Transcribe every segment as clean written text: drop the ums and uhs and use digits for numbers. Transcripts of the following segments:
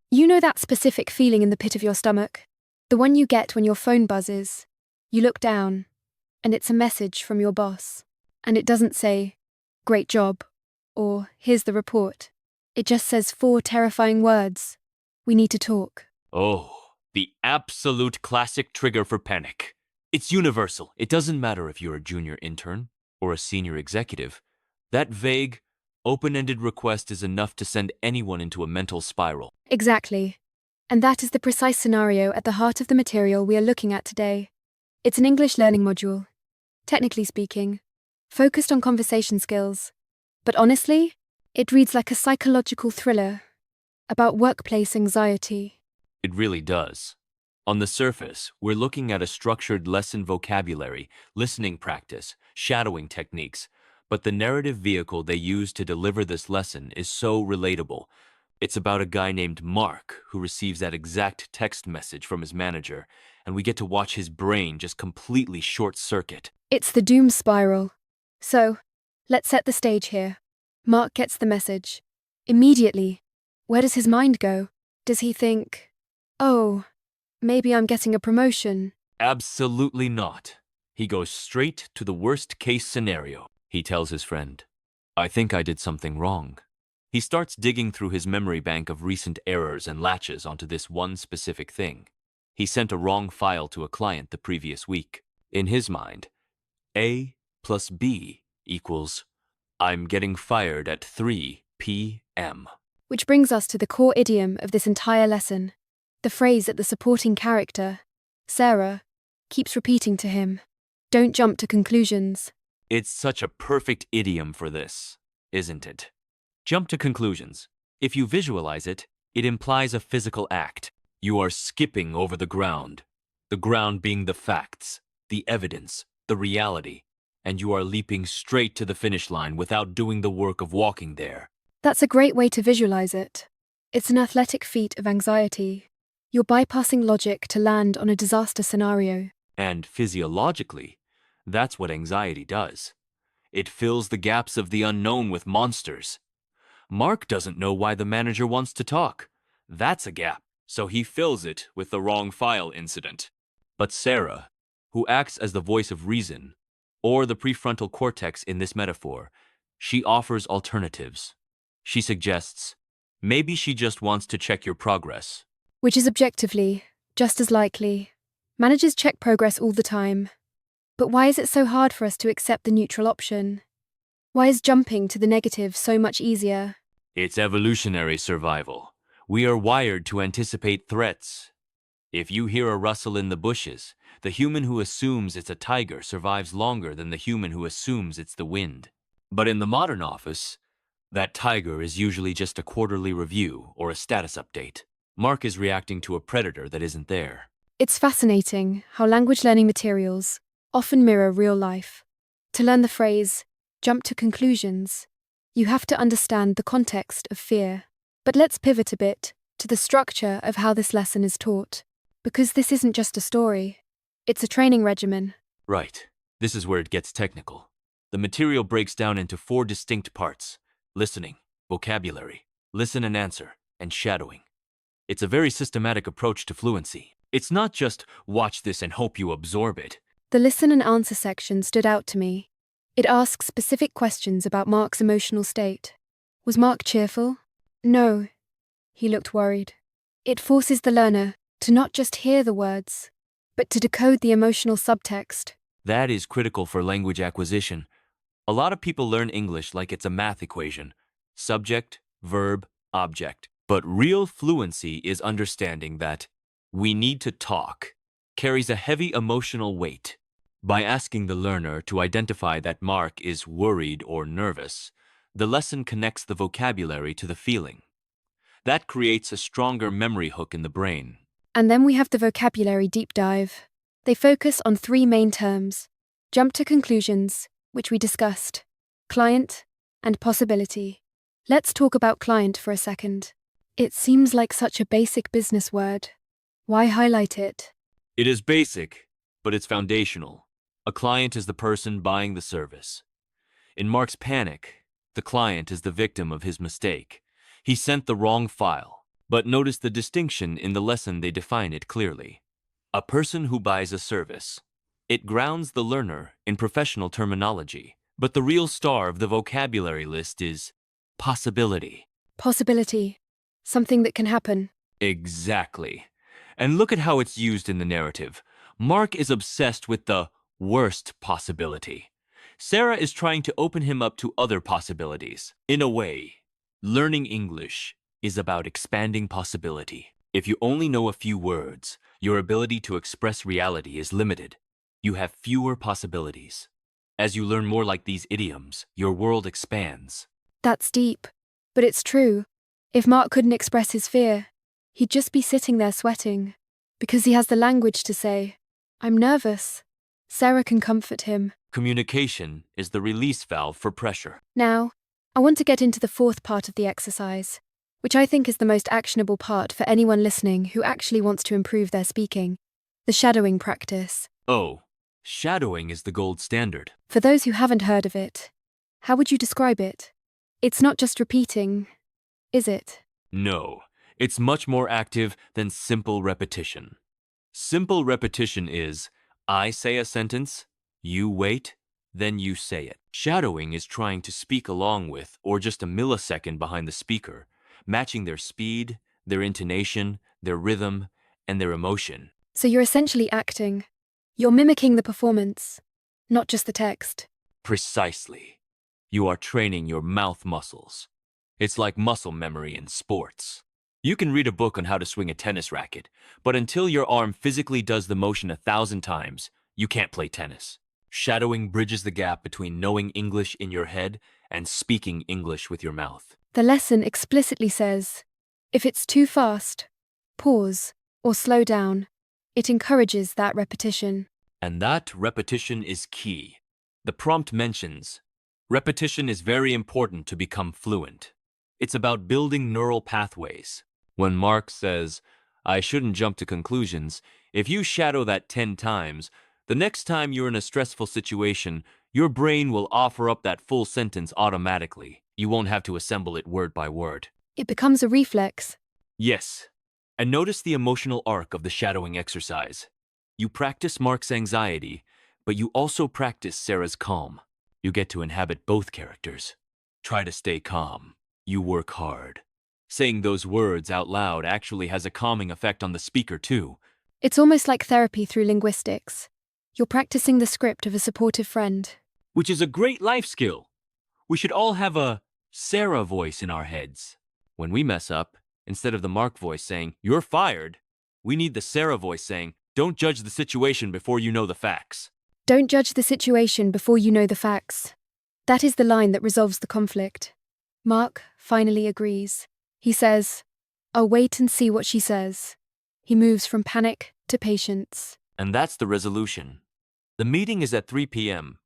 You know that specific feeling in the pit of your stomach? The one you get when your phone buzzes. You look down, and it's a message from your boss. And it doesn't say, "Great job," or "Here's the report." It just says four terrifying words. "We need to talk." Oh, the absolute classic trigger for panic. It's universal. It doesn't matter if you're a junior intern or a senior executive. That vague, open-ended request is enough to send anyone into a mental spiral. Exactly. And that is the precise scenario at the heart of the material we are looking at today. It's an English learning module, technically speaking, focused on conversation skills. But honestly, it reads like a psychological thriller about workplace anxiety. It really does. On the surface, we're looking at a structured lesson vocabulary, listening practice, shadowing techniques, but the narrative vehicle they use to deliver this lesson is so relatable. It's about a guy named Mark who receives that exact text message from his manager, and we get to watch his brain just completely short-circuit. It's the doom spiral. So, let's set the stage here. Mark gets the message. Immediately, where does his mind go? Does he think, "Oh, maybe I'm getting a promotion"? Absolutely not. He goes straight to the worst-case scenario. He tells his friend, "I think I did something wrong." He starts digging through his memory bank of recent errors and latches onto this one specific thing. He sent a wrong file to a client the previous week. In his mind, A plus B equals, "I'm getting fired at 3 p.m." Which brings us to the core idiom of this entire lesson. The phrase that the supporting character, Sarah, keeps repeating to him. Don't jump to conclusions. It's such a perfect idiom for this, isn't it? Jump to conclusions. If you visualize it, it implies a physical act. You are skipping over the ground being the facts, the evidence, the reality, and you are leaping straight to the finish line without doing the work of walking there. That's a great way to visualize it. It's an athletic feat of anxiety. You're bypassing logic to land on a disaster scenario. And physiologically, that's what anxiety does. It fills the gaps of the unknown with monsters. Mark doesn't know why the manager wants to talk. That's a gap, so he fills it with the wrong file incident. But Sarah, who acts as the voice of reason, or the prefrontal cortex in this metaphor, she offers alternatives. She suggests, maybe she just wants to check your progress. Which is objectively just as likely. Managers check progress all the time. But why is it so hard for us to accept the neutral option? Why is jumping to the negative so much easier? It's evolutionary survival. We are wired to anticipate threats. If you hear a rustle in the bushes, the human who assumes it's a tiger survives longer than the human who assumes it's the wind. But in the modern office, that tiger is usually just a quarterly review or a status update. Mark is reacting to a predator that isn't there. It's fascinating how language learning materials often mirror real life. To learn the phrase, "jump to conclusions," you have to understand the context of fear. But let's pivot a bit to the structure of how this lesson is taught. Because this isn't just a story, it's a training regimen. Right. This is where it gets technical. The material breaks down into 4 distinct parts: listening, vocabulary, listen and answer, and shadowing. It's a very systematic approach to fluency. It's not just watch this and hope you absorb it. The listen and answer section stood out to me. It asks specific questions about Mark's emotional state. Was Mark cheerful? No. He looked worried. It forces the learner to not just hear the words, but to decode the emotional subtext. That is critical for language acquisition. A lot of people learn English like it's a math equation: subject, verb, object. But real fluency is understanding that "we need to talk" carries a heavy emotional weight. By asking the learner to identify that Mark is worried or nervous, the lesson connects the vocabulary to the feeling. That creates a stronger memory hook in the brain. And then we have the vocabulary deep dive. They focus on 3 main terms: jump to conclusions, which we discussed, client, and possibility. Let's talk about client for a second. It seems like such a basic business word. Why highlight it? It is basic, but it's foundational. A client is the person buying the service. In Mark's panic, the client is the victim of his mistake. He sent the wrong file. But notice the distinction in the lesson, they define it clearly. A person who buys a service. It grounds the learner in professional terminology. But the real star of the vocabulary list is possibility. Possibility. Something that can happen. Exactly. And look at how it's used in the narrative. Mark is obsessed with the worst possibility. Sarah is trying to open him up to other possibilities. In a way, learning English is about expanding possibility. If you only know a few words, your ability to express reality is limited. You have fewer possibilities. As you learn more like these idioms, your world expands. That's deep. But it's true. If Mark couldn't express his fear, he'd just be sitting there sweating. Because he has the language to say, I'm nervous. Sarah can comfort him. Communication is the release valve for pressure. Now, I want to get into the fourth part of the exercise, which I think is the most actionable part for anyone listening who actually wants to improve their speaking, the shadowing practice. Oh, shadowing is the gold standard. For those who haven't heard of it, how would you describe it? It's not just repeating, is it? No, it's much more active than simple repetition. Simple repetition is, I say a sentence, you wait, then you say it. Shadowing is trying to speak along with, or just a millisecond behind the speaker, matching their speed, their intonation, their rhythm, and their emotion. So you're essentially acting. You're mimicking the performance, not just the text. Precisely. You are training your mouth muscles. It's like muscle memory in sports. You can read a book on how to swing a tennis racket, but until your arm physically does the motion 1,000 times, you can't play tennis. Shadowing bridges the gap between knowing English in your head and speaking English with your mouth. The lesson explicitly says, if it's too fast, pause or slow down. It encourages that repetition. And that repetition is key. The prompt mentions, repetition is very important to become fluent. It's about building neural pathways. When Mark says, I shouldn't jump to conclusions, if you shadow that 10 times, the next time you're in a stressful situation, your brain will offer up that full sentence automatically. You won't have to assemble it word by word. It becomes a reflex. Yes. And notice the emotional arc of the shadowing exercise. You practice Mark's anxiety, but you also practice Sarah's calm. You get to inhabit both characters. Try to stay calm. You work hard. Saying those words out loud actually has a calming effect on the speaker too. It's almost like therapy through linguistics. You're practicing the script of a supportive friend. Which is a great life skill. We should all have a Sarah voice in our heads. When we mess up, instead of the Mark voice saying, you're fired, we need the Sarah voice saying, don't judge the situation before you know the facts. Don't judge the situation before you know the facts. That is the line that resolves the conflict. Mark finally agrees. He says, I'll wait and see what she says. He moves from panic to patience. And that's the resolution. The meeting is at 3 p.m.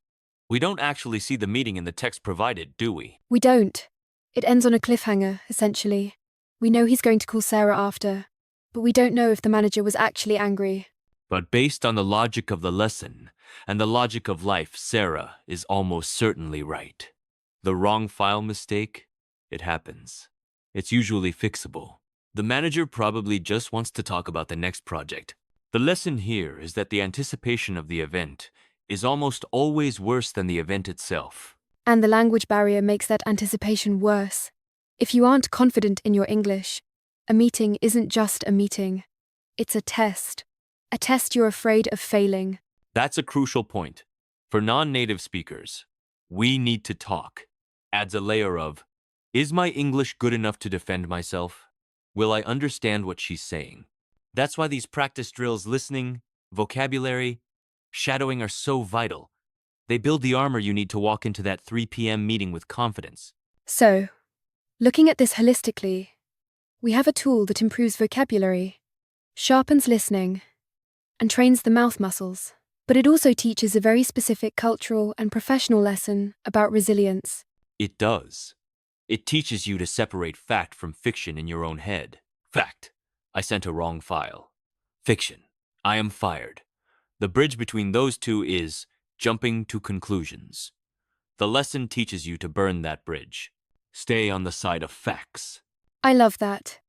We don't actually see the meeting in the text provided, do we? We don't. It ends on a cliffhanger, essentially. We know he's going to call Sarah after, but we don't know if the manager was actually angry. But based on the logic of the lesson and the logic of life, Sarah is almost certainly right. The wrong file mistake? It happens. It's usually fixable. The manager probably just wants to talk about the next project. The lesson here is that the anticipation of the event is almost always worse than the event itself. And the language barrier makes that anticipation worse. If you aren't confident in your English, a meeting isn't just a meeting. It's a test. A test you're afraid of failing. That's a crucial point. For non-native speakers, we need to talk. Adds a layer of, is my English good enough to defend myself? Will I understand what she's saying? That's why these practice drills, listening, vocabulary, shadowing are so vital. They build the armor you need to walk into that 3 p.m. meeting with confidence. So, looking at this holistically, we have a tool that improves vocabulary, sharpens listening, and trains the mouth muscles. But it also teaches a very specific cultural and professional lesson about resilience. It does. It teaches you to separate fact from fiction in your own head. Fact, I sent a wrong file. Fiction, I am fired. The bridge between those two is jumping to conclusions. The lesson teaches you to burn that bridge. Stay on the side of facts. I love that.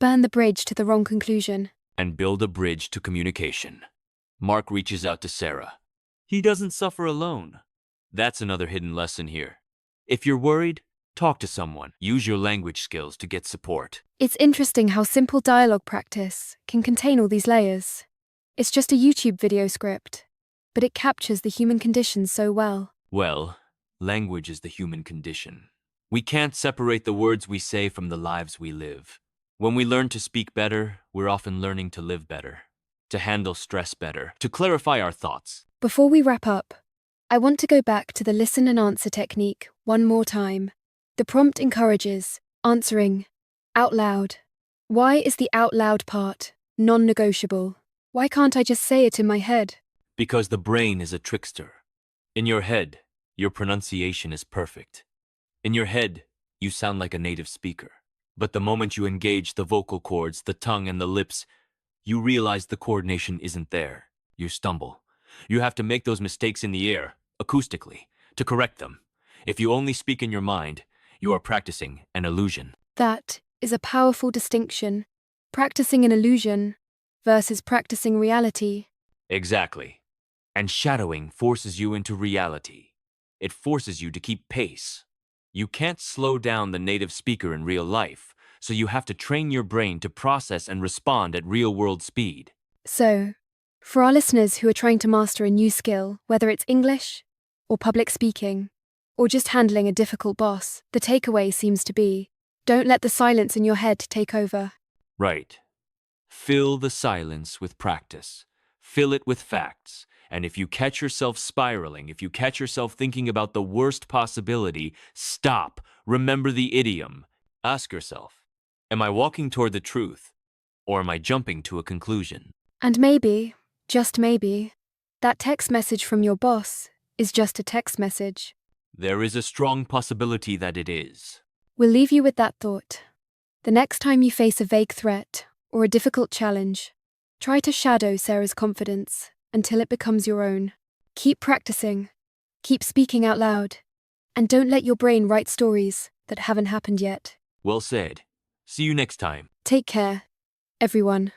burn the bridge to the wrong conclusion. and build a bridge to communication. Mark reaches out to Sarah. He doesn't suffer alone. That's another hidden lesson here. If you're worried, talk to someone. Use your language skills to get support. It's interesting how simple dialogue practice can contain all these layers. It's just a YouTube video script, but it captures the human condition so well. Well, language is the human condition. We can't separate the words we say from the lives we live. When we learn to speak better, we're often learning to live better, to handle stress better, to clarify our thoughts. Before we wrap up, I want to go back to the listen and answer technique one more time. The prompt encourages answering out loud. Why is the out loud part non-negotiable? Why can't I just say it in my head? Because the brain is a trickster. In your head, your pronunciation is perfect. In your head, you sound like a native speaker. But the moment you engage the vocal cords, the tongue, and the lips, you realize the coordination isn't there. You stumble. You have to make those mistakes in the air, acoustically, to correct them. If you only speak in your mind, you are practicing an illusion. That is a powerful distinction. Practicing an illusion versus practicing reality. Exactly. And shadowing forces you into reality. It forces you to keep pace. You can't slow down the native speaker in real life, so you have to train your brain to process and respond at real-world speed. So, for our listeners who are trying to master a new skill, whether it's English, or public speaking, or just handling a difficult boss, the takeaway seems to be, don't let the silence in your head take over. Right. Fill the silence with practice. Fill it with facts. And if you catch yourself spiraling, if you catch yourself thinking about the worst possibility, stop. Remember the idiom. Ask yourself, am I walking toward the truth, or am I jumping to a conclusion? And maybe, just maybe, that text message from your boss is just a text message. There is a strong possibility that it is. We'll leave you with that thought. The next time you face a vague threat or a difficult challenge, try to shadow Sarah's confidence until it becomes your own. Keep practicing, keep speaking out loud, and don't let your brain write stories that haven't happened yet. Well said. See you next time. Take care, everyone.